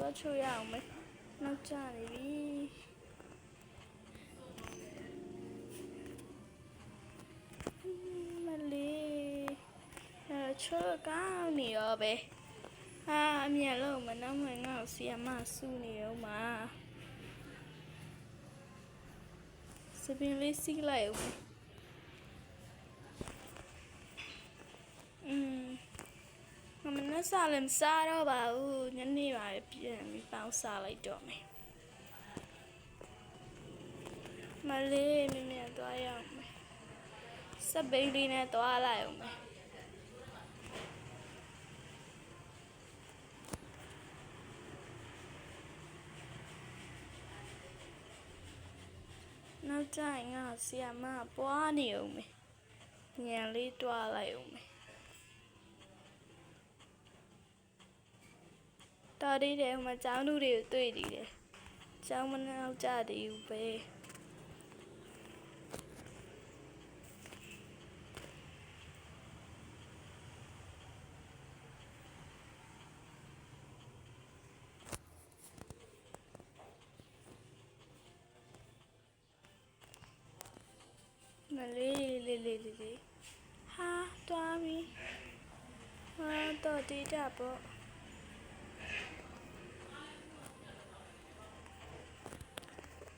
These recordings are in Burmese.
တော့ချိုးရအောင်မယ်နောက်ကျနေပြီမလေးချိုးကောင်းနေရောပဲအမြန်လုံးမနောက်မှငါ့ကိုဆီယမဆူနေရောမှာစပင်းလေးစီးလိုက်ဦးမနက်စားလည်းမစားတော့ပါဘူးညနေပါပြန်ပြီးပေါင်းစားလိုက်တော့မယ်မလေးမြင်မြင်သွားရအောင်မယ်စပိန်လေးနဲ့သွားလိုက်အောင်မယ်နောက်ကျရင်ငါဆီယမပွားနေအောင်မယ်ညံလေးတွားလိုက်အောင်မယ်တော်သေးတယ်ဟိုမှာကျောင်းလူတွေကိုတွေ့နေတယ်ကျောင်းမနောက်ကြသေးဘူးပဲမလေးဟာတွားပြီဟာတော်သေးတာပေါ့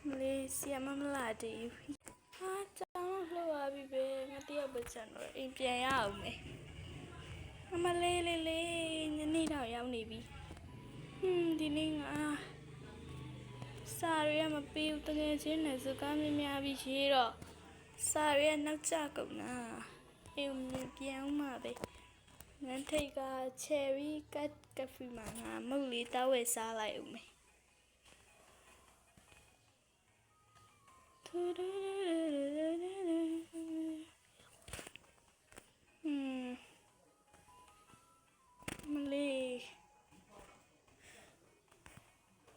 မလေးဆီယမမလာသေးဘူးဟာကျောင်းလှသွားပြီပဲငါတယောက်ပဲချန်တော့အိမ်ပြန်ရအောင်မယ်မလေးညနေတော့ရောက်နေပြီဒီနေ့ငါစာရရမပေးဘူးတကယ်ချင်းနဲ့စကားများပြီးရေးတော့စာရရနောက်ကျကုန်တာအိမ်ပြန်မှာပဲငန်းထိတ်ကချယ်ရီကဖီမှာငါမုတ်လေးတောက်ဝဲစားလိုက်ဦးမယ်မလေး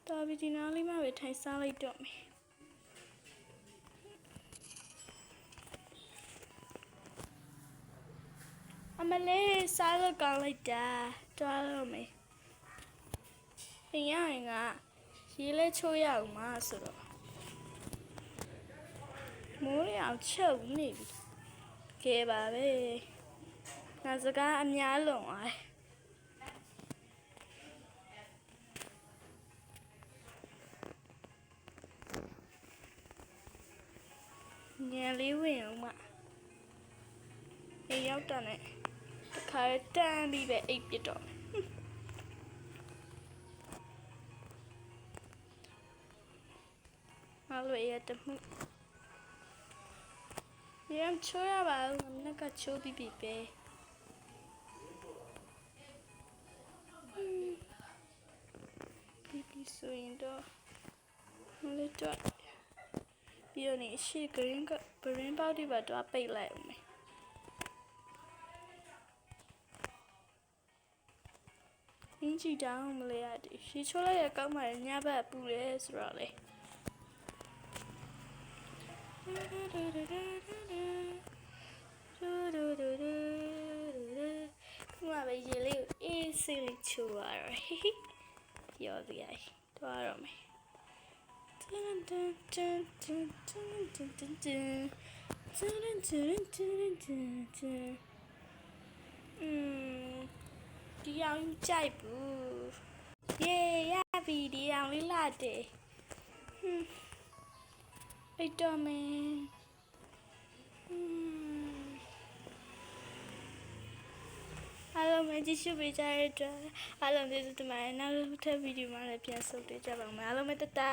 တော်ပြီဒီနားလေးမှပဲထိုင်စားလိုက်တော့မယ်အမလေးစားလို့ကောင်းလိုက်တာတွားလို့မယ်အင်းရရင်ကရေးလဲချိုးရအောင်မဆိုတော့မိုးရအောင်ချုပ်နေပြီကဲပါပဲငါစကားအများလုံးသွားညံလေးဝင်အောင်မအေးရောက်တော့နဲ့တခါတန်းပြီးပဲအိပ်ပြတော့အားလို့ရတဲ့မှုရမ်းချိုးရပါဘူးငါကချိုးပြီးပဲဒီဆိုရင်တော့မလေးတော့ပြီးတော့နေရှေ့ဂရင်းပေါက်ဒီပါတော့ပိတ်လိုက်အောင်မယ်အင်းကြီးတောင်းမလဲရတယ်ရှေ့ချိုးလိုက်ရကောင်းပါလေညဘက်ပူလဲဆိုတော့လေခုမှပဲရေလေးကိုအေးဆေးလေးချိုးရတော့ပြောစရာတော့ရမယ်ဒီအောင်ကြိုက်ဘူးယေရပြီဒီအောင်လေးလာတယ်အိတ်တော်မင်းအားလုံးပဲကြည့်ရှုပေးကြတဲ့အတွက်အားလုံးကျေးဇူးတင်ပါတယ်နောက်တစ်ဗီဒီယိုမှာလည်းပြန်ဆုံတွေ့ကြပါမယ်အားလုံးပဲတတာ